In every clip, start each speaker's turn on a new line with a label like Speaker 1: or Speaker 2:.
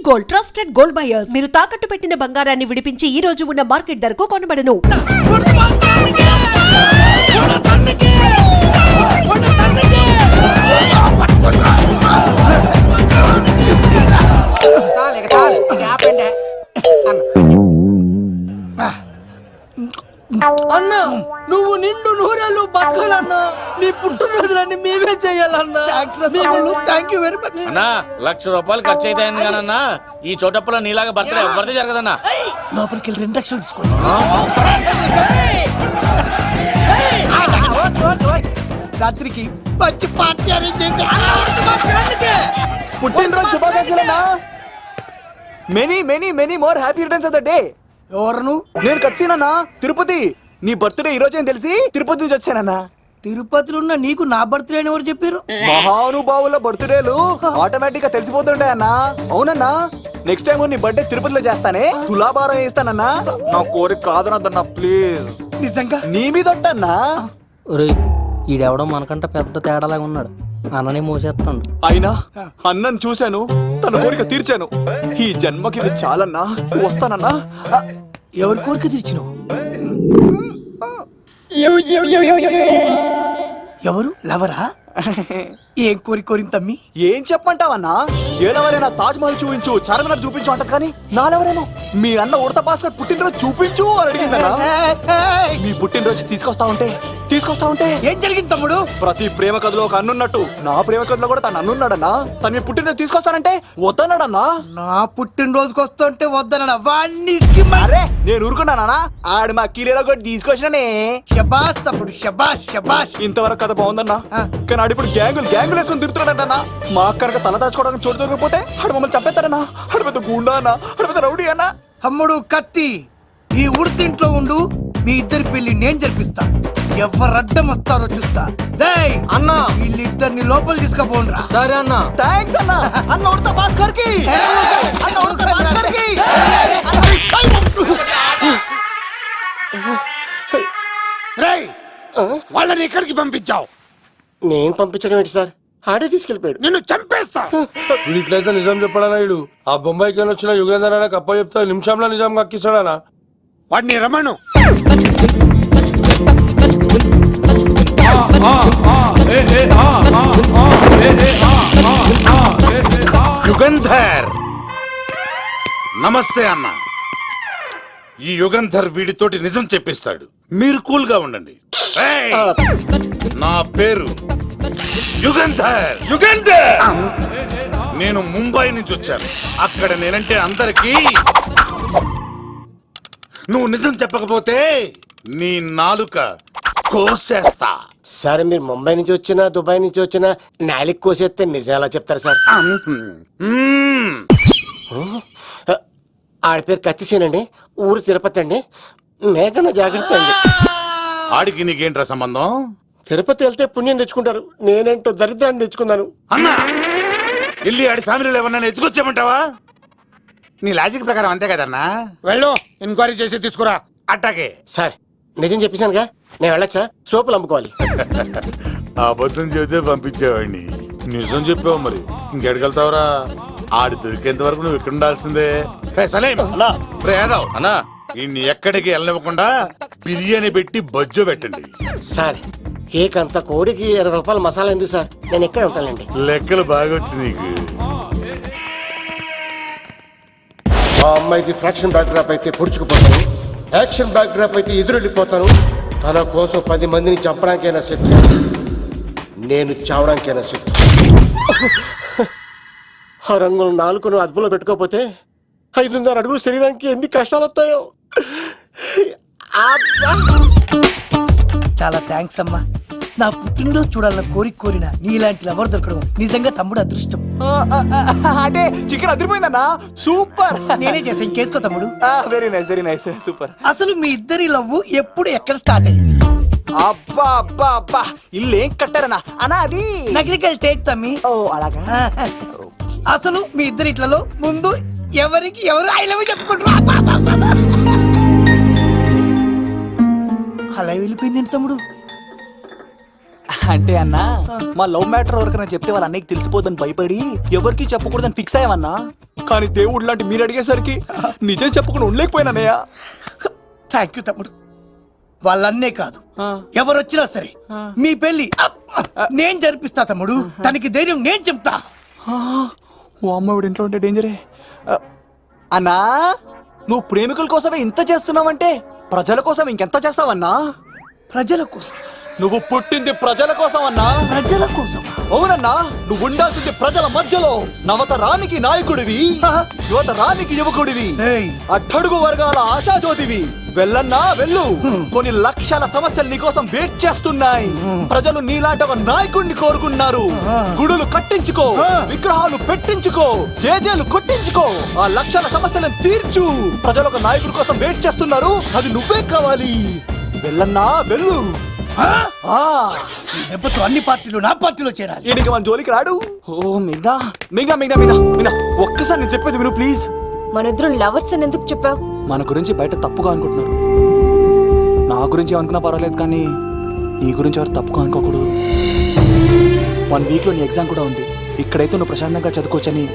Speaker 1: Gold, trusted gold buyers. మీరు తాకట్టు పెట్టిన బంగారాన్ని విడిపించి ఈ రోజు ఉన్న మార్కెట్ ధరకు కొనబడను.
Speaker 2: అన్నా నువ్వు నిండు నూరేళ్ళు బతకాలన్నా, నీ పుట్టినరోజులన్నీ మేమే చేయాలన్నా. థ్యాంక్ యూ వెరీ మచ్
Speaker 3: అన్నా. 1,00,000 రూపాయలు ఖర్చు అయితే కానన్నా ఈ చోటప్పులో నీలాగా బర్త్డే ఎవరిది జరగదన్నా.
Speaker 2: లోపలికి వెళ్ళి 2 లక్షలు తీసుకోండి. రాత్రికి మంచి పార్టీ అరేంజ్ చేసి
Speaker 4: పుట్టినరోజు శుభాకాంక్షలన్నా. Many many many more happy returns of the day.
Speaker 2: ఎవరు?
Speaker 4: నేను కత్తినన్నా, తిరుపతి. నీ బర్త్డే ఈ రోజే అని తెలిసి తిరుపతి నుంచి వచ్చానన్నా.
Speaker 2: తిరుపతిలో ఉన్న నీకు నా బర్త్డే అని ఎవరు చెప్పారు?
Speaker 4: మహానుభావుల బర్త్డేలు ఆటోమేటిక్ గా తెలిసిపోతుంటాయన్నా. అవునన్నా, నెక్స్ట్ టైం నీ బర్త్డే తిరుపతిలో చేస్తానే, తులాభారం వేస్తానన్నా. నా కోరిక కాదనద్దన్నా ప్లీజ్.
Speaker 2: నిజంగా
Speaker 4: నీ మీద ఒట్టన్నా.
Speaker 5: ఒరేయ్, ఈడెవడో మనకంట పెద్ద తేడాలాగా ఉన్నాడు. అన్ననే మోసేస్తాడు.
Speaker 4: అయినా అన్నను చూశాను, తన కోరిక తీర్చాను. ఈ జన్మకి ఇది చాలన్నా, వస్తానన్నా.
Speaker 2: ఎవరి కోరిక తీర్చినావు? ఎవరు? లవరా? ఏం కోరికోరింది తమ్మి?
Speaker 4: ఏం చెప్పంటావన్నా? ఏలవరైనా తాజ్ మహల్ చూపించు, చార్మినార్ చూపించు అంటది కానీ నాలెవరేమో మీ అన్న ఉడత భాస్కర్ పుట్టినరోజు చూపించు అని అడిగిందన్నా. మీ పుట్టినరోజు తీసుకొస్తా ఉంటే
Speaker 2: ఏం జరిగింది తమ్ముడు?
Speaker 4: ప్రతి ప్రేమ కథలో ఒక అన్నున్నట్టు నా ప్రేమ కథలో కూడా తను అన్నున్నాడన్నా. తను మీ పుట్టినరోజు తీసుకొస్తానంటే వద్దన్నాడన్నా.
Speaker 2: నా పుట్టినరోజుకి వస్తుంటే వద్దన వాణ్ణి.
Speaker 4: అరే నేను ఊరుకున్నానా? ఆడు మా కీలేలో కూడా తీసుకొచ్చిననే.
Speaker 2: శబాష్ తమ్ముడు, శబాష్ శబాష్.
Speaker 4: ఇంతవరకు కథ బాగుందన్నా, కానీ ఆడు ఇప్పుడు గ్యాంగులు వేసుకుని తిరుగుతున్నాడన్నా. మా అక్కడికి తల దాచుకోవడానికి చోటు దొరికిపోతే ఆడు మమ్మల్ని చంపేస్తాడన్నా. ఆడు పెద్ద గుండా అన్నా, ఆడు పెద్ద రౌడీ అన్నా.
Speaker 2: తమ్ముడు కత్తి, ఈ ఉడితింట్లో ఉండు. మీ ఇద్దరి పెళ్లి నేను జరిపిస్తా. ఎవరు అడ్డం వస్తారో చూస్తా. రేయ్
Speaker 5: అన్నా,
Speaker 2: వీళ్ళిద్దరిని లోపల తీసుకుపోండ్రా.
Speaker 5: సరే అన్న.
Speaker 4: థాంక్స్ అన్నా. అన్న ఉడత భాస్కర్ కి, అన్న ఉడత భాస్కర్ కి.
Speaker 6: రేయ్, వాళ్ళని ఎక్కడికి పంపించావు?
Speaker 7: నేను పంపించడం ఏంటి సార్? ఆడే తీసుకెళ్ళిపోయాడు.
Speaker 6: నిన్ను చంపేస్తా.
Speaker 8: ఇట్లయితే నిజం చెప్పడానా? ఇడు ఆ బొంబాయికి వచ్చిన యుగేందర్ అన్న కప్ప చెప్తా నిమిషంలో నిజం కక్కిస్తాడానా?
Speaker 6: వాడిని రమణు.
Speaker 9: యుగంధర్, నమస్తే అన్న. ఈ యుగంధర్ వీడితోటి నిజం చెప్పిస్తాడు, మీరు కూల్ గా ఉండండి. ఏయ్, నా పేరు యుగంధర్. యుగంధర్, నేను ముంబై నుంచి వచ్చాను. అక్కడ నేనంటే అందరికీ. నువ్వు నిజం చెప్పకపోతే నీ నాలుక కోసేస్తా.
Speaker 7: సరే, మీరు ముంబై నుంచి వచ్చినా దుబాయ్ నుంచి వచ్చినా నాలిక్ కోసేస్తే నిజం ఎలా చెప్తారు సార్? ఆడి పేరు కత్తిసేనండి, ఊరు తిరుపతి అండి. మేఘన జాగ్రత్త అండి.
Speaker 9: ఆడికి నీకేంట్రా సంబంధం?
Speaker 7: తిరుపతి వెళ్తే పుణ్యం తెచ్చుకుంటారు, నేనేంటో దరిద్రాన్ని తెచ్చుకున్నాను.
Speaker 9: అన్నా, వెళ్ళి ఆడి ఫ్యామిలీలో ఎవరన్నా ఎత్తుకొచ్చామంటావా? నీ లాజిక్ ప్రకారం అంతే కదన్నా.
Speaker 6: వెళ్ళు, ఎంక్వైరీ చేసి తీసుకురా.
Speaker 9: అట్టాకే.
Speaker 7: సార్, నిజం చెప్పేశానుగా, నేను వెళ్ళచ్చా? సోపులు అమ్ముకోవాలి.
Speaker 9: అబద్ధం చెబితే పంపించేవాడిని, నిజం చెప్పావు మరి ఇంకెడగలుగుతావురా? ఆడి దొరికేంత వరకు నువ్వు ఇక్కడ ఉండాల్సిందే.
Speaker 3: అన్నా,
Speaker 9: ఇన్ని ఎక్కడికి వెళ్ళనివ్వకుండా బిర్యానీ పెట్టి బజ్జో పెట్టండి.
Speaker 7: సార్, కేక్ అంత కోడికి 20 రూపాయల మసాలా ఎందుకు సార్? నేను ఎక్కడ ఉంటానండి.
Speaker 9: లెక్కలు బాగా వచ్చి నీకు.
Speaker 7: ఆ అమ్మాయిది ఫ్రాక్షన్ బ్యాక్ డ్రాప్ అయితే పొడుచుకుపోతాను, యాక్షన్ బ్యాక్ డ్రాప్ అయితే ఎదురెళ్ళిపోతాను. తన కోసం 10 మందిని చంపడానికైనా సిద్ధం, నేను చావడానికైనా సిద్ధం. ఆ రంగులు 4 అదుపులో పెట్టుకోకపోతే 5.5 అడుగులు శరీరానికి ఎన్ని కష్టాలు వస్తాయో.
Speaker 2: చాలా థ్యాంక్స్ అమ్మా. నా పుట్టినరోజు చూడాలన్న కోరిన నీలాంటి లవర్ దొరకడం నిజంగా తమ్ముడు అదృష్టం.
Speaker 4: అంటే చికెన్ అదిరిపోయిందన్నా, సూపర్.
Speaker 2: నేనే చేసా, ఇంకేసుకో తమ్ముడు.
Speaker 4: Very nice, very nice, super.
Speaker 2: అసలు మీ ఇద్దరి లవ్ ఎప్పుడు ఎక్కడ స్టార్ట్ అయింది?
Speaker 4: అబ్బా అబ్బా అబ్బా, ఇల్లు ఏం కట్టారన్నా అన్నా? అది
Speaker 2: నగరికల్ టేక్ తమ్మి.
Speaker 4: ఓ అలాగా.
Speaker 2: అసలు మీ ఇద్దరిట్లలో ముందు ఎవరికి ఎవరు ఐ లవ్ చెప్పుకుంటారు? అలా వెళ్ళిపోయింది తమ్ముడు.
Speaker 4: అంటే అన్నా మా లవ్ మ్యాటర్ ఎవరికైనా చెప్తే వాళ్ళ అన్నయ్యకి తెలిసిపోద్దని భయపడి ఎవరికి చెప్పకూడదని ఫిక్స్ అయ్యామన్నా. కానీ దేవుడు లాంటి మీరు అడిగేసరికి నిజం చెప్పకుండా ఉండలేకపోయినానయ్యా.
Speaker 2: థ్యాంక్ యూ తమ్ముడు. వాళ్ళన్నే కాదు, ఎవరొచ్చినా సరే మీ పెళ్లి నేను జరిపిస్తా తమ్ముడు. తనకి ధైర్యం నేను చెప్తా.
Speaker 4: ఓ అమ్మవాడు ఇంట్లో ఉంటే డేంజరే. అన్నా నువ్వు ప్రేమికుల కోసమే ఇంత చేస్తున్నావంటే ప్రజల కోసం ఇంకెంత చేస్తావన్నా?
Speaker 2: ప్రజల కోసం.
Speaker 4: నువ్వు పుట్టింది ప్రజల కోసం అన్నా.
Speaker 2: ప్రజల కోసం.
Speaker 4: అవునన్నా, నువ్వు ఉండాల్సింది ప్రజల మధ్యలో. నవతరానికి నాయకుడివి, యువతరానికి యువకుడివి, అట్టడుగు వర్గాల ఆశాజ్యోతివి. వెళ్ళన్నా వెళ్ళు. కొన్ని లక్షల సమస్యలు నీకోసం వెయిట్ చేస్తున్నాయి. ప్రజలు నీలాంటి ఒక నాయకుడిని కోరుకున్నారు. గుడులు కట్టించుకో, విగ్రహాలు పెట్టించుకో, జేజేలు కొట్టించుకో, ఆ లక్షల సమస్యలను తీర్చు. ప్రజలు ఒక నాయకుడి కోసం వెయిట్ చేస్తున్నారు. అది నువ్వే కావాలి. వెళ్ళన్నా వెళ్ళు.
Speaker 2: ఈ దెబ్బతో అన్ని పార్టీలు నా పార్టీలో చేరాలి.
Speaker 4: ఈడికి మన జోలికి రాడు. ఓ మిగ్నా మిగ్నా మిగ్నా మిగ్నా మిగ్నా ఒక్కసారి నేను చెప్పేది విను ప్లీజ్.
Speaker 10: మనిద్దరం లవర్స్ అని ఎందుకు చెప్పావు?
Speaker 4: మన గురించి బయట తప్పుగా అనుకుంటున్నారు. నా గురించి ఏమనుకున్నా పర్వాలేదు, కానీ నీ గురించి ఎవరు తప్పుగా అనుకోకూడదు. 1 వీక్లో నీ ఎగ్జామ్ కూడా ఉంది. ఇక్కడైతే నువ్వు ప్రశాంతంగా చదువుకోవచ్చని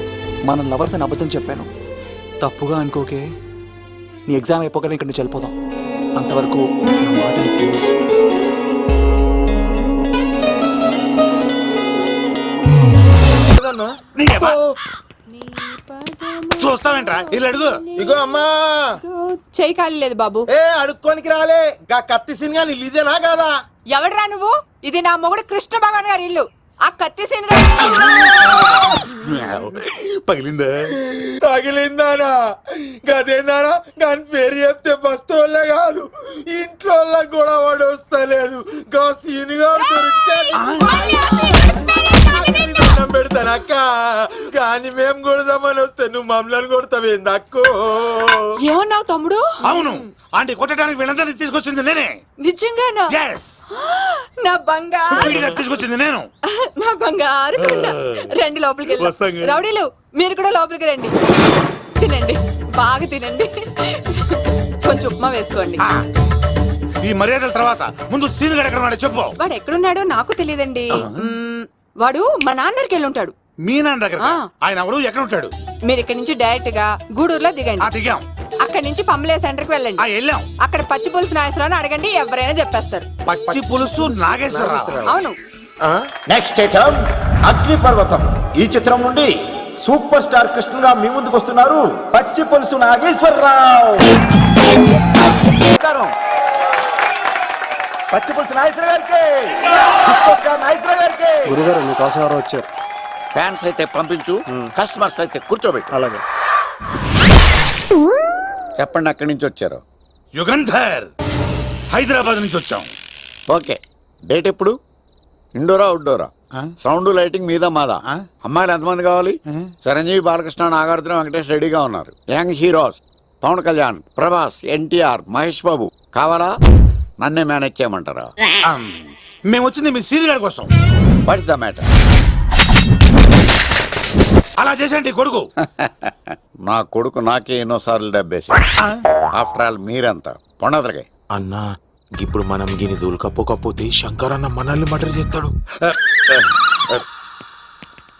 Speaker 4: మనం లవర్స్ అని అబద్ధం చెప్పాను. తప్పుగా అనుకోకే. నీ ఎగ్జామ్ అయిపోగానే ఇక్కడ నుంచి వెళ్ళిపోదాం. అంతవరకు నా మాటని ప్లీజ్.
Speaker 9: చూస్తావేంట్రా ఇల్లు అడుగు.
Speaker 6: ఇగో అమ్మా,
Speaker 10: చేయి ఖాళీ లేదు బాబు.
Speaker 6: అడుక్కోనికి రాలే. గా కత్తి సినిమా నీళ్ళు ఇదేనా కాదా?
Speaker 10: ఎవడరా నువ్వు? ఇది నా మొగుడు కృష్ణ భగవాన్ గారి ఇల్లు. ఆ కత్తి సీన్
Speaker 9: పగిలిందా?
Speaker 6: తగిలిందానా? గదేందానా? దాని పేరు చెప్తే బస్తోళ్ళే కాదు, ఇంట్లో కూడా వాడు వస్తలేదు. గా సీనుగా దొరికితే పెడతాను అక్క. కానీ మేము కొడదామని వస్తే నువ్వు మమ్మల్ని కొడతావేంది అక్కో?
Speaker 10: ఏమన్నావు తమ్ముడు?
Speaker 9: అవును, ఆంటీ కొట్టడానికి వీళ్ళందరినీ తీసుకొచ్చింది నేనే.
Speaker 10: నిజంగానా?
Speaker 9: Yes.
Speaker 10: నా బంగారు
Speaker 9: వీడిగా తీసుకొచ్చింది నేను.
Speaker 10: నా బంగారు కొండ. రండి లోపలికి
Speaker 9: వస్తాం
Speaker 10: వెళ్ళి.
Speaker 9: కదా.
Speaker 10: రౌడీలు మీరు కూడా లోపలికి రండి. తినండి, బాగా తినండి. కొంచెం ఉప్మా వేసుకోండి.
Speaker 9: ఈ మర్యాదల తర్వాత ముందు సీన్ ఎక్కడ ఉన్నాడో చెప్పు.
Speaker 10: వాడు ఎక్కడున్నాడో నాకు తెలియదండి. వాడు మా నాన్నకి వెళ్ళి ఉంటాడు.
Speaker 9: మీ నాన్న దగ్గర? ఆయన ఎవరు, ఎక్కడ ఉంటాడు?
Speaker 10: మీరు ఇక్కడ నుంచి డైరెక్ట్ గా గూడూరులో దిగండి.
Speaker 9: దిగాం.
Speaker 10: అక్కడ నుంచి పంబలే సెంటర్ కి వెళ్ళండి.
Speaker 9: వెళ్ళాం.
Speaker 10: అక్కడ పచ్చి పులుసు నాగేశ్వరరావు అడగండి, ఎవరైనా చెప్పేస్తారు.
Speaker 9: పచ్చి పులుసు నాగేశ్వరరావు?
Speaker 10: అవును.
Speaker 7: నెక్స్ట్ ఐటమ్ అగ్నిపర్వతం. ఈ చిత్రం నుండి సూపర్ స్టార్ కృష్ణగా మీ ముందుకు వస్తున్నారు పచ్చి పులుసు నాగేశ్వరరావు. పచ్చి పులుసు నాగేశ్వర గారికి, డిస్కో స్టార్ నాగేశ్వర గారికి.
Speaker 8: గురుగారు మీకోసం ఎవరో వచ్చారు.
Speaker 3: ఫ్యాన్స్ అయితే పంపించు, కస్టమర్స్ అయితే కూర్చోబెట్టు.
Speaker 8: అలాగే.
Speaker 3: చెప్పండి, అక్కడి నుంచి వచ్చారు?
Speaker 9: యుగంధర్, హైదరాబాద్ నుంచి వచ్చాం.
Speaker 3: ఓకే, డేట్ ఎప్పుడు? ఇండోరా అవుట్డోరా? సౌండ్ లైటింగ్ మీద మాదా? అమ్మాయిలు ఎంతమంది కావాలి? చిరంజీవి, బాలకృష్ణ, నాగార్జున, వెంకటేష్ రెడీగా ఉన్నారు. యంగ్ హీరోస్ పవన్ కళ్యాణ్, ప్రభాస్, ఎన్టీఆర్, మహేష్ బాబు కావాలా? నన్నే మేనేజ్ చేయమంటారా?
Speaker 9: మేము వచ్చింది మీ సీన్ గారి కోసం.
Speaker 3: What's the matter?
Speaker 9: అలా చేసేంటి కొడుకు?
Speaker 3: నా కొడుకు నాకే ఎన్నోసార్లు దెబ్బేసి. ఆఫ్టర్ ఆల్ మీరంతా పొండదలకే.
Speaker 11: అన్నా, ఇప్పుడు మనం గిని దూలకపోతే శంకర్ అన్న మనల్ని మర్డర్ చేస్తాడు.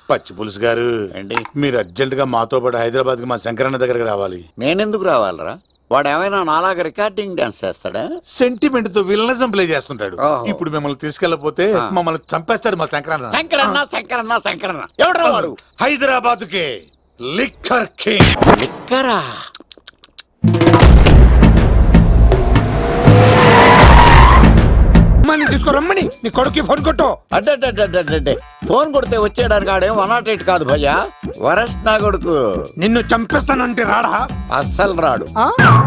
Speaker 9: పచ్చి పులుసు గారు
Speaker 3: ఏంటి?
Speaker 9: మీరు అర్జెంట్ గా మాతో పాటు హైదరాబాద్ కి మా శంకరన్న దగ్గరకు రావాలి.
Speaker 3: నేనెందుకు రావాలరా? వాడు ఏమైనా నాలాగా రికార్డింగ్ డాన్స్ చేస్తాడా?
Speaker 9: సెంటిమెంట్ తో విలనిజం ప్లే చేస్తుంటాడు.
Speaker 3: ఓహో.
Speaker 9: ఇప్పుడు మిమ్మల్ని తీసుకెళ్లపోతే మమ్మల్ని చంపేస్తాడు మా శంకరన్న.
Speaker 3: శంకరన్న శంకరన్న శంకరన్న ఎవడరా వాడు?
Speaker 9: హైదరాబాద్ కే లిక్కర్ కింగ్.
Speaker 3: లిక్కరా?
Speaker 6: మమ్మల్ని తీసుకురమ్మని నీ కొడుకు ఫోన్ కొట్టు.
Speaker 3: అడ్డే ఫోన్ కొడితే వచ్చేయడానికి ఆడే 108 కాదు భయ్యా, వరస్ట్ నా కొడుకు.
Speaker 6: నిన్ను చంపేస్తానంటే రాడా?
Speaker 3: అస్సలు రాడు.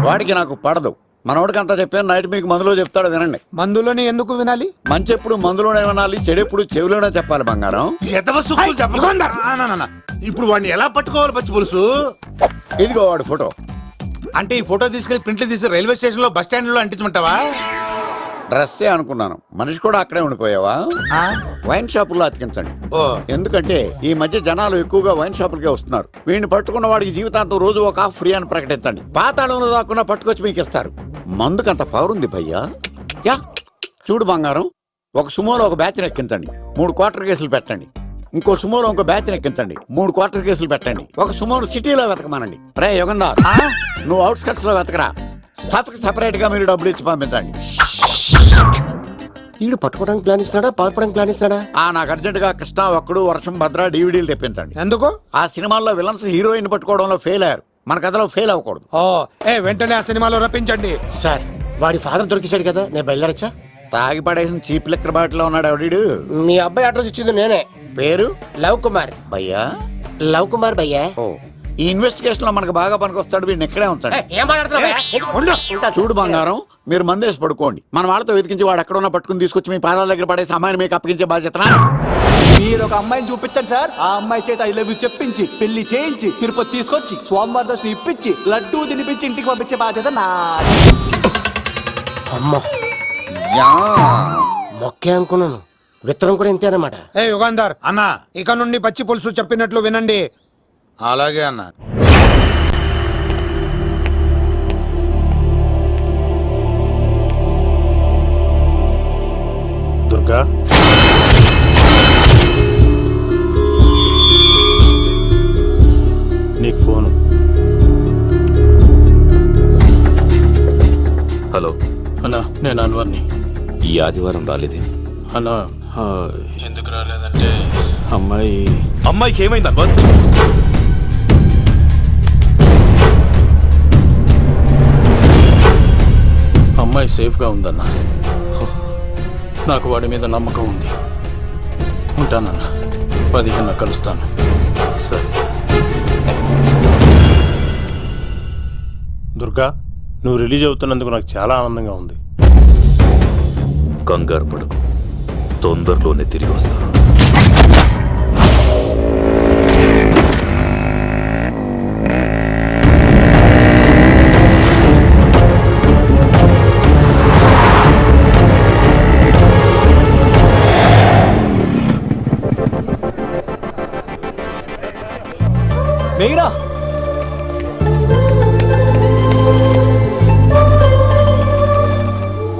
Speaker 3: వాడికి నాకు పడదు. మనోడికి అంతా చెప్పాను, నైట్ మీకు మందులో చెప్తాడు వినండి.
Speaker 6: మందులోనే ఎందుకు వినాలి?
Speaker 3: మంచి ఎప్పుడు మందులోనే వినాలి, చెడు ఎప్పుడు చెవిలోనే చెప్పాలి బంగారం.
Speaker 9: ఎదవ సుక్కులు చెప్పకుండా. ఇప్పుడు వాడిని ఎలా పట్టుకోవాలి పచ్చి పులుసు?
Speaker 3: ఇదిగో వాడు ఫోటో.
Speaker 9: అంటే ఈ ఫోటో తీసుకెళ్లి ప్రింట్లు తీసి రైల్వే స్టేషన్ లో బస్ స్టాండ్ లో అంటించమంటావా?
Speaker 3: డ్రెస్సే అనుకున్నాను, మనిషి కూడా అక్కడే ఉండిపోయావా? వైన్ షాపుల్లో అతికించండి. ఎందుకంటే ఈ మధ్య జనాలు ఎక్కువగా వైన్ షాపులకే వస్తున్నారు. వీడిని పట్టుకున్న వాడికి జీవితాంతం రోజు ఒక ఆఫ్ ఫ్రీ అని ప్రకటించండి. పాతాళంలో దాక్కున్నా పట్టుకొచ్చి మీకు ఇస్తారు. మందుకంత పవర్ ఉంది భయ్యా. యా చూడు బంగారం, ఒక సుమోలో ఒక బ్యాచ్ ఎక్కించండి, 3 క్వార్టర్ కేసులు పెట్టండి. ఇంకో సుమోలో ఇంకో బ్యాచ్ ఎక్కించండి, 3 క్వార్టర్ కేసులు పెట్టండి. ఒక సుమోను సిటీలో వెతకమానండి. రే యుగంధర్, నువ్వు అవుట్స్కట్స్ లో వెతకరా. స్టాఫ్ కి సెపరేట్ గా మీరు డబ్బులు ఇచ్చి పంపించండి.
Speaker 7: వీడు పట్టుకోవడానికి ప్లాన్ ఇస్తున్నాడా, పాల్పడానికి ప్లాన్ ఇస్తున్నాడా?
Speaker 3: నాకు అర్జెంట్ గా కృష్ణ, ఒక్కడు, వర్షం, భద్ర డివిడీలు తెప్పించండి.
Speaker 6: ఎందుకు?
Speaker 3: ఆ సినిమాల్లో విలన్స్ హీరోయిన్ పట్టుకోవడంలో ఫెయిల్ అయ్యారు, మన కథలో ఫెయిల్ అవ్వకూడదు.
Speaker 6: వెంటనే ఆ సినిమాలో రప్పించండి.
Speaker 7: సార్ వాడి ఫాదర్ దొరికేశాడు కదా, నేను బయలుదేరచ్చా?
Speaker 3: తాగి పడేసిన చీప్ లెక్కర్ బాటిలో ఉన్నాడు ఎవడీడు.
Speaker 7: మీ అబ్బాయి అడ్రస్ ఇచ్చింది నేనే.
Speaker 3: పేరు
Speaker 7: లవ్ కుమార్.
Speaker 3: భయ్యా?
Speaker 7: లవ్ కుమార్ భయ్యా.
Speaker 3: ఓ, ఈ ఇన్వెస్టిగేషన్ లో మనకు బాగా పనికొస్తాడు, వీడిని ఎక్కడే ఉంచండి.
Speaker 7: ఏం మాట్లాడుతున్నావు?
Speaker 3: చూడు బంగారం, మీరు మందేసి పడుకోండి. మన వాళ్ళతో వెతికించి వాడు ఎక్కడ ఉన్నా పట్టుకుని తీసుకొచ్చి మీ పాదాల దగ్గర పడేసి అమ్మాయిని మీకు అప్పగించే బాధ్యత.
Speaker 4: మీరు ఒక అమ్మాయిని చూపించండి సార్. ఆ అమ్మాయి చేత ఐ లవ్ యూ చెప్పించి పెళ్లి చేయించి తిరుపతి తీసుకొచ్చి స్వామివారి దర్శనం ఇప్పించి లడ్డూ తినిపించి ఇంటికి పంపించే బాధ్యత నాది.
Speaker 7: అమ్మా మొక్కే అనుకున్నాను, విత్తనం కూడా ఇంతే అన్నమాట.
Speaker 6: యుగంధర్ అన్న, ఇక నుండి పచ్చి పులుసు చెప్పినట్లు వినండి.
Speaker 9: అలాగే అన్న.
Speaker 8: దుర్గా, నీకు ఫోను.
Speaker 11: హలో
Speaker 8: అన్నా, నేను అన్వర్ని.
Speaker 11: ఈ ఆదివారం రాలేదే
Speaker 8: అన్నా, ఎందుకు రాలేదంటే అమ్మాయికి
Speaker 11: ఏమైంది అన్వర్?
Speaker 8: అమ్మాయి సేఫ్గా ఉందన్నా. నాకు వాడి మీద నమ్మకం ఉంది. ఉంటానన్నా, 15 కలుస్తాను.
Speaker 11: సరే.
Speaker 8: దుర్గా, నువ్వు రిలీజ్ అవుతున్నందుకు నాకు చాలా ఆనందంగా ఉంది.
Speaker 11: కంగారు పడకు, తొందరలోనే తిరిగి వస్తాను.
Speaker 4: మెయినా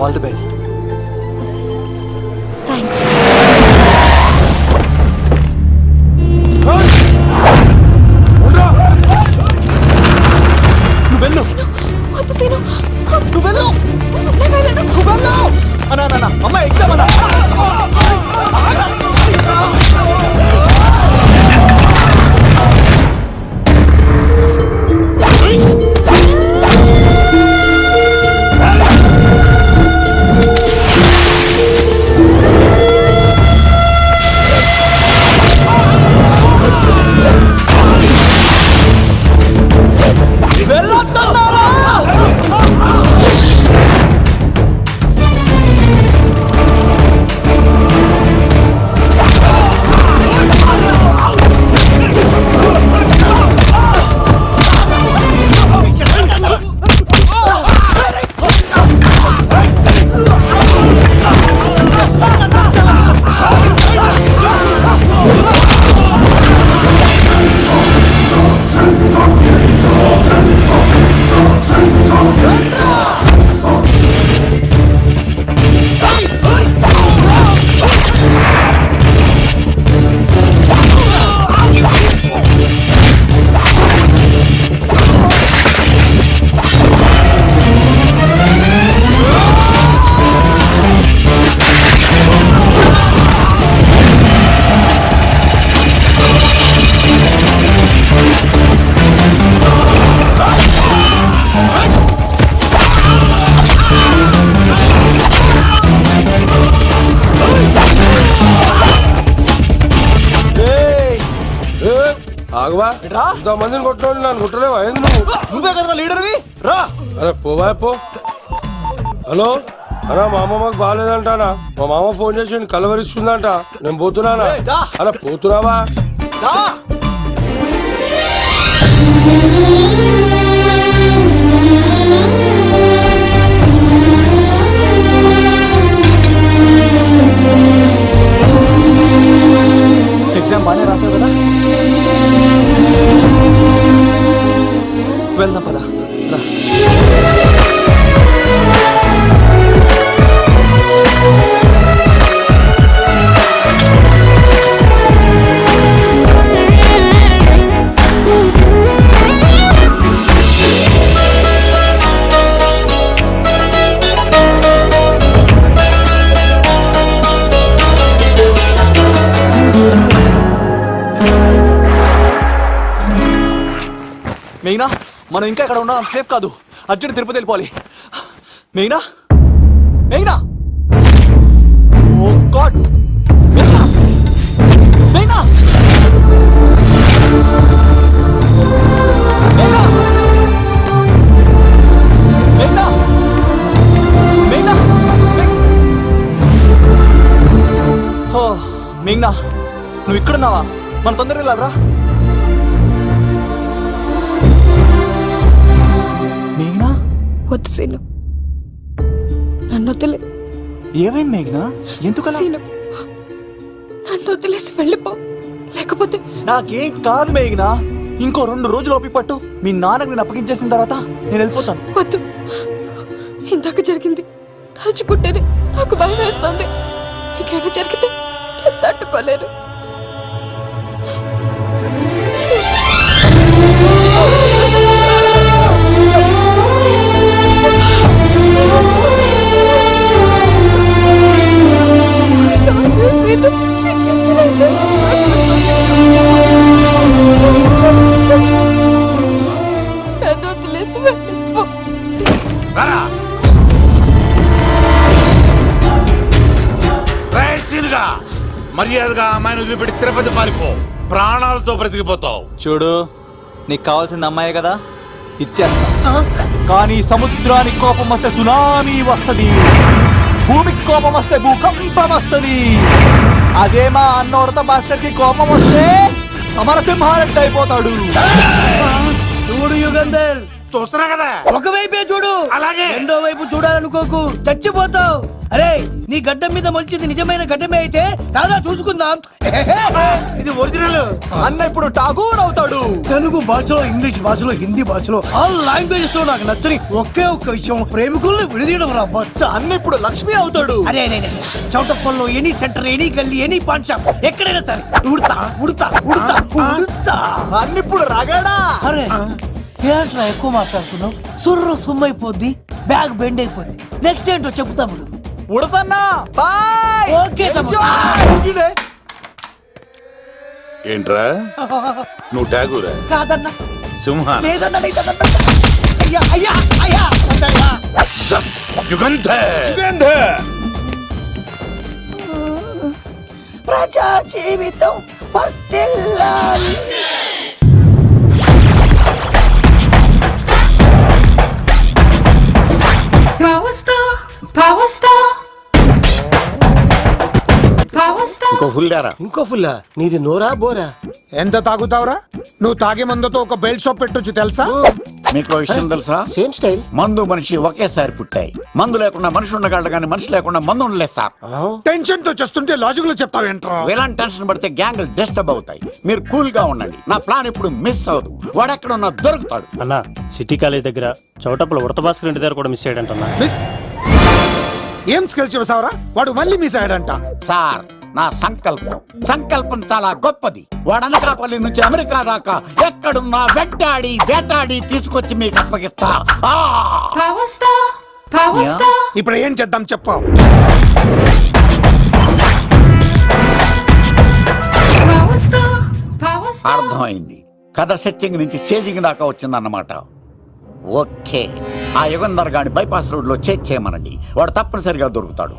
Speaker 4: ఆల్ ది బెస్ట్.
Speaker 10: థ్యాంక్స్.
Speaker 4: నువ్వు వెళ్ళు.
Speaker 10: వద్దు సీను.
Speaker 4: నువ్వు వెళ్ళు.
Speaker 10: నేను వెళ్ళను.
Speaker 4: నువ్వు వెళ్ళు. అన్నా అమ్మాయి ఎగ్జామ్ అన్నా.
Speaker 8: ఆగవా, ఇంతమందిని కొట్టినోళ్ళు నన్ను కొట్టలేవా? నువ్వు
Speaker 4: నువ్వే కదా లీడర్వి, రా.
Speaker 8: అరే పోవా పో. హలో అన్నా, మా అమ్మమ్మకి బాగాలేదంటానా? మా మామ ఫోన్ చేసి కలవరిస్తుందంట. నేను పోతున్నానా? అలా పోతున్నావా?
Speaker 4: ఎగ్జామ్ బాగానే రాసావు కదా, వెళ్దాం పదా. రా. మెయినా మనం ఇంకా ఇక్కడ ఉండడం అంత సేఫ్ కాదు. అర్జెంట్ తిరుపతి వెళ్ళిపోవాలి. మెయినా మెయినా ఓ గాడ్ మెయినా మెయినా మెయినా మెయినా మెయినా ఓ మెయినా నువ్వు ఇక్కడున్నావా? మన తొందరగా వెళ్ళాలరా. మేఘనా
Speaker 10: వద్దు సీను, నన్ను వదిలే.
Speaker 4: ఏమైంది మేఘనా? ఎందుకు
Speaker 10: సీను, నన్ను వదిలేసి వెళ్ళిపో, లేకపోతే
Speaker 4: నాకేం కాదు మేఘనా. ఇంకో 2 రోజులు ఓపిక పట్టు. మీ నాన్నకు నేను అప్పగించేసిన తర్వాత నేను వెళ్ళిపోతాను.
Speaker 10: వద్దు. ఇందాక జరిగింది తలుచుకుంటేనే నాకు భయం వేస్తుంది. ఇంకేమైనా జరిగితే నేను తట్టుకోలేను. నన్ను వదిలేసి వెళ్ళిపో.
Speaker 9: మర్యాదగా అమ్మాయిని వదిలిపెట్టి తిరుపతి పారిపో. ప్రాణాలతో బ్రతికిపోతావు.
Speaker 4: చూడు, నీకు కావాల్సింది అమ్మాయి కదా, ఇచ్చేస్తా. కానీ సముద్రానికి కోపం వస్తే సునామీ వస్తది, భూమికి కోపం వస్తే భూకంపం వస్తది. అదే మా అన్నోరత మాస్టర్ కి కోపం వస్తే సమరసింహారెడ్డి అయిపోతాడు.
Speaker 2: చూడు యుగంధర్,
Speaker 9: చూస్తున్నా కదా,
Speaker 2: ఒకవైపే చూడు.
Speaker 9: అలాగే.
Speaker 2: రెండో వైపు చూడాలనుకోకు, చచ్చిపోతావు. అరే, నీ గడ్డం మీద మొలిచింది నిజమైన గడ్డమే అయితే రాదా చూసుకుందాం.
Speaker 9: ఇది ఒరిజినల్.
Speaker 4: అన్న ఇప్పుడు ఠాగూర్ అవుతాడు.
Speaker 2: తెలుగు భాషలో, ఇంగ్లీష్ భాషలో, హిందీ భాషలో, ఆల్ లాంగ్వేజెస్ లో నాకు నచ్చని ఒకే ఒక్క విషయం, ప్రేమికుల్ని విడదీయడం రా బచ్చ.
Speaker 4: అన్న ఇప్పుడు లక్ష్మి అవుతాడు.
Speaker 2: అరే చౌటప్పల్లో ఎనీ సెంటర్, ఎనీ గల్లీ, ఎనీ పాన్ షాప్, ఎక్కడైనా సరే ఉడతా ఉడతా ఉడతా ఉడతా.
Speaker 4: అన్న ఇప్పుడు రాగాడా.
Speaker 2: అరే ఏంట్రా ఎక్కువ మాట్లాడుతున్నావు? సుర్రు సుమ్మైపోద్ది, బ్యాగ్ బెండ్ అయిపోద్ది. నెక్స్ట్ ఏంటో చెప్తాముడు.
Speaker 4: ఉడతన్నా బాయ్.
Speaker 2: ఓకే తమ్ముడు.
Speaker 9: ఏంట్రా నువ్వు ఠాగూరా?
Speaker 2: కాదన్నా,
Speaker 9: సింహ
Speaker 2: లేదన్నా, లేదన్నా. అయ్యా అయ్యా అయ్యా వద్దయ్యా.
Speaker 9: యుగంధర్.
Speaker 2: ప్రజా జీవితం వర్ధిల్లాలి.
Speaker 3: ఇంకో ఫుల్ దారా.
Speaker 7: ఇంకో ఫుల్లా? నీది నోరా బోరా?
Speaker 6: ఎంత తాగుతావురా? నువ్వు తాగే మందుతో ఒక బెల్ట్ షాప్ పెట్టొచ్చు తెలుసా?
Speaker 3: మీకు విషయం తెలుసా?
Speaker 7: Same style.
Speaker 3: మందు మనిషి ఒకేసారి పుట్టాయి. మందు లేకుండా మనిషి ఉండగలడు కానీ మనిషి లేకుండా మందు ఉండలేదు సార్.
Speaker 6: టెన్షన్ తో చేస్తుంటే లాజిక్ లో చెప్తావేంట్రా?
Speaker 3: ఇలాంటి టెన్షన్ పడితే గ్యాంగ్లు డిస్టర్బ్ అవుతాయి. మీరు కూల్ గా ఉండండి. నా ప్లాన్ ఇప్పుడు మిస్ అవ్వదు. వాడెక్కడ ఉన్నా దొరుకుతాడు.
Speaker 12: అన్న, సిటీ కాలేజ్ దగ్గర చౌటప్పుల ఉడత భాస్కర్ ఇంటి దగ్గర కూడా మిస్ అయ్యాడంటన్నా.
Speaker 6: మిస్ ఏం స్కిల్స్ చూసావురా? వాడు మళ్ళీ మిస్ అయ్యాడంట.
Speaker 3: సార్, నా సంకల్పం చాలా గొప్పది. వాడు అనకాపల్లి నుంచి అమెరికా దాకా ఎక్కడున్నా వెంటాడి వేటాడి తీసుకొచ్చి మీకు అప్పగిస్తా.
Speaker 6: ఇప్పుడు ఏం చేద్దాం చెప్పు.
Speaker 3: అర్థమైంది. కథ సెట్టింగ్ నుంచి చేజింగ్ దాకా వచ్చిందన్నమాట. ఓకే, ఆ యుగంధర్ గాని బైపాస్ రోడ్ లో చేయమనండి. వాడు తప్పనిసరిగా దొరుకుతాడు.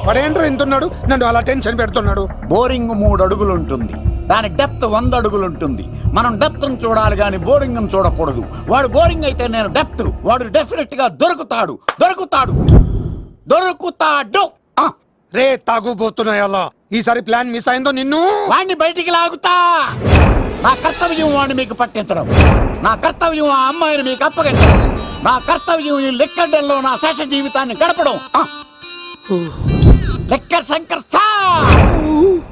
Speaker 6: వాడేంట్రా ఎంతున్నాడు? నన్ను అలా టెన్షన్ పెడుతున్నాడు.
Speaker 3: బోరింగ్ 3 అడుగులు ఉంటుంది, దాని డెప్త్ 100 అడుగులు ఉంటుంది. మనం డెప్త్ చూడాలి గాని బోరింగ్ చూడకూడదు. వాడు బోరింగ్ అయితే నేను డెప్త్. వాడు డెఫినెట్ గా దొరుకుతాడు.
Speaker 6: రే తాగుబోతున్నాయల్లా, ఈసారి ప్లాన్ మిస్ అయిందో నిన్ను
Speaker 3: వాడిని బయటికి లాగుతా. నా కర్తవ్యం వాడిని మీకు పట్టించడం. నా కర్తవ్యం ఆ అమ్మాయిని మీకు అప్పగించడం. నా కర్తవ్యం ఈ లెక్కడ్డల్లో నా శేష జీవితాన్ని గడపడం. లెక్కర్ శంకర్ సార్,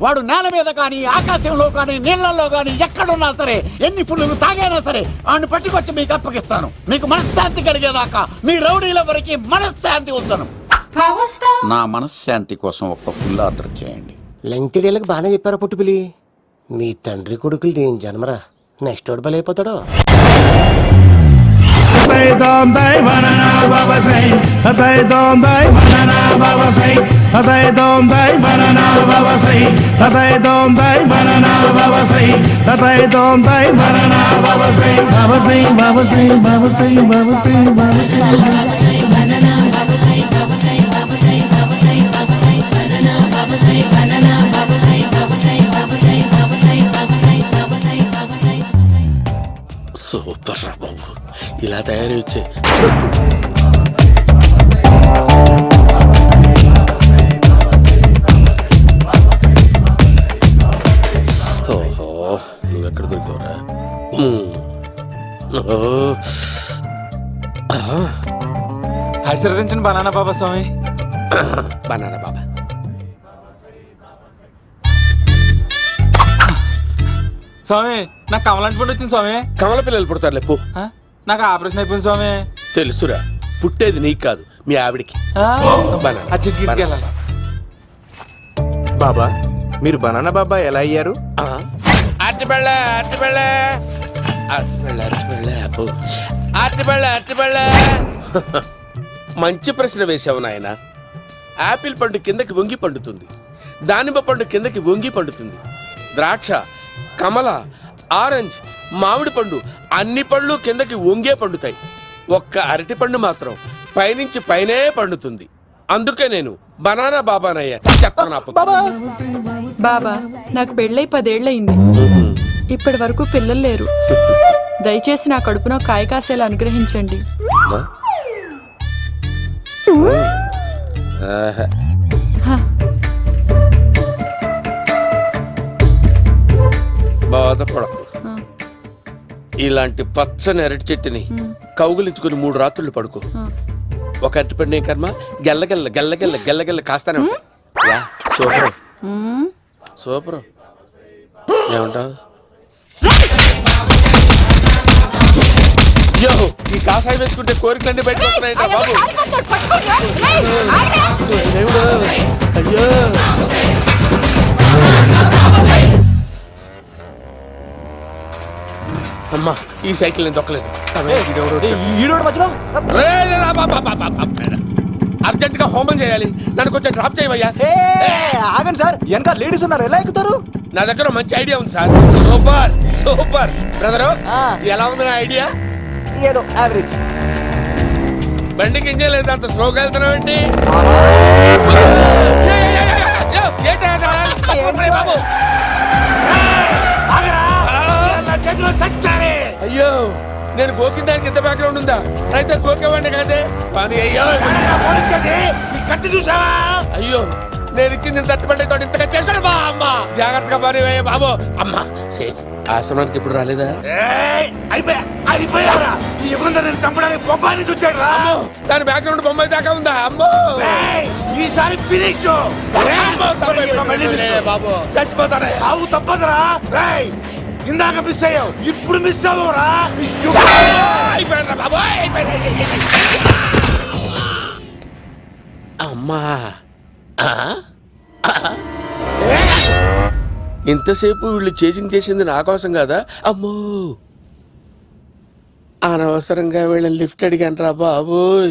Speaker 3: వాడు నేల మీద కానీ ఆకాశంలో కానీ నీళ్లలో కానీ ఎక్కడున్నా సరే, ఎన్ని ఫుల్లు తాగైనా సరే వాడిని పట్టుకొచ్చి మీకు అప్పగిస్తాను. మీకు మనశ్శాంతి కలిగేదాకా మీ రౌడీల వరకు మనశ్శాంతి వద్దను. నా మనశ్శాంతి కోసం ఒక ఫుల్ ఆర్డర్ చేయండి.
Speaker 7: లెంగ్తీడేళ్ళకి బాగానే చెప్పారా పుట్టుపిలి? మీ తండ్రి కొడుకులు దేని జన్మరా, నెక్స్ట్ వాడు బలైపోతాడో.
Speaker 8: Bye.
Speaker 9: సూపర్ రా బాబు, ఇలా తయారీ వచ్చే. ఓహో, నువ్వెక్కడ దొరికావురా?
Speaker 6: ఆశీర్వదించండి బనానా బాబా స్వామి.
Speaker 9: బనానా బాబా.
Speaker 6: స్వామి నాకు కమలాంటి పండు వచ్చింది స్వామి.
Speaker 9: కమల పిల్లలు పుడతారు లేపు.
Speaker 6: నాకు ఆపరేషన్ అయిపోయింది స్వామి.
Speaker 9: తెలుసురా, పుట్టేది నీకు కాదు మీ ఆవిడికి.
Speaker 6: ఆ చిటికి వెళ్ళాలి.
Speaker 11: బాబా మీరు బనానా బాబా ఎలా అయ్యారు?
Speaker 9: మంచి ప్రశ్న వేసావు నాయన. ఆపిల్ పండు కిందకి వంగి పండుతుంది, దానిమ్మ పండు కిందకి వంగి పండుతుంది, ద్రాక్ష, కమల, ఆరెంజ్, మామిడి పండు అన్ని పళ్ళు కిందకి వంగే పండుతాయి. ఒక్క అరటి పండు మాత్రం పైనుంచి పైనే పండుతుంది. అందుకే నేను బనానా బాబానయ్యా.
Speaker 10: బాబా నాకు పెళ్ళై 10 ఏళ్ళయింది. ఇప్పటి వరకు పిల్లలు లేరు. దయచేసి నా కడుపునో కాయ కాసేలా అనుగ్రహించండి.
Speaker 9: బాధపడకు. ఇలాంటి పచ్చని అరటి చెట్టుని కౌగులించుకుని 3 రాత్రులు పడుకో. ఒక అరటి పండు ఏం కర్మ, గెల్లగెల్ల గెల్లగెల్ల గెల్లగెల్ల కాస్తానే ఉంటాయి. Yeah, super super. ఏమంటావు? యో, ఈ కాసాయి వేసుకుంటే కోరికలన్నీ బయటకు వస్తున్నాయంట బాబు. దేవుడు, అయ్యో. అమ్మా, ఈ సైకిల్ నేను దొక్కలేదు. అర్జెంట్ గా హోమం చేయాలి, నన్ను కొంచెం డ్రాప్ చేయవయ్యా.
Speaker 4: ఆగండి సార్, వెనక లేడీస్ ఉన్నారు, ఎలా ఎక్కుతారు?
Speaker 9: నా దగ్గర మంచి ఐడియా ఉంది సార్. సూపర్ సూపర్ బ్రదరు, ఎలా ఉంది నా ఐడియా?
Speaker 4: ఏదో యావరేజ్.
Speaker 9: బండికి ఇంజన్ లేదు, అంత స్లోగా వెళ్తున్నావు ఏంటి? బాబు అయ్యో, నేను గోకిన దానికి ఇంత బ్యాక్గ్రౌండ్ ఉందా? అయితే గోకేవాడిని కాదే. కానీ అయ్యో, కత్తి చూసావా? అయ్యో, నేను ఇచ్చింది తట్టుబడి తోడు ఇంతగా చేశాడు బా. అమ్మ జాగ్రత్తగా పని బాబు. అమ్మ సేఫ్. ఆశ్రమానికి ఇప్పుడు రాలేదా? అయిపోయారా? ఈ యుగంలో నేను చంపడానికి బొమ్మాయిని చూచాడు రా. దాని బ్యాక్గ్రౌండ్ బొమ్మాయి దాకా ఉందా? అమ్మో, ఈసారి ఫినిష్ బాబు. చచ్చిపోతానే, సాగు తప్పదురా. ఇందాక మిస్ అయ్యావు, ఇప్పుడు మిస్ అవ్వరా? అమ్మా, ఇంతసేపు వీళ్ళు చేజింగ్ చేసింది నా కోసం కదా? అమ్మో, అనవసరంగా వీళ్ళని లిఫ్ట్ అడిగాను రా బాబోయ్.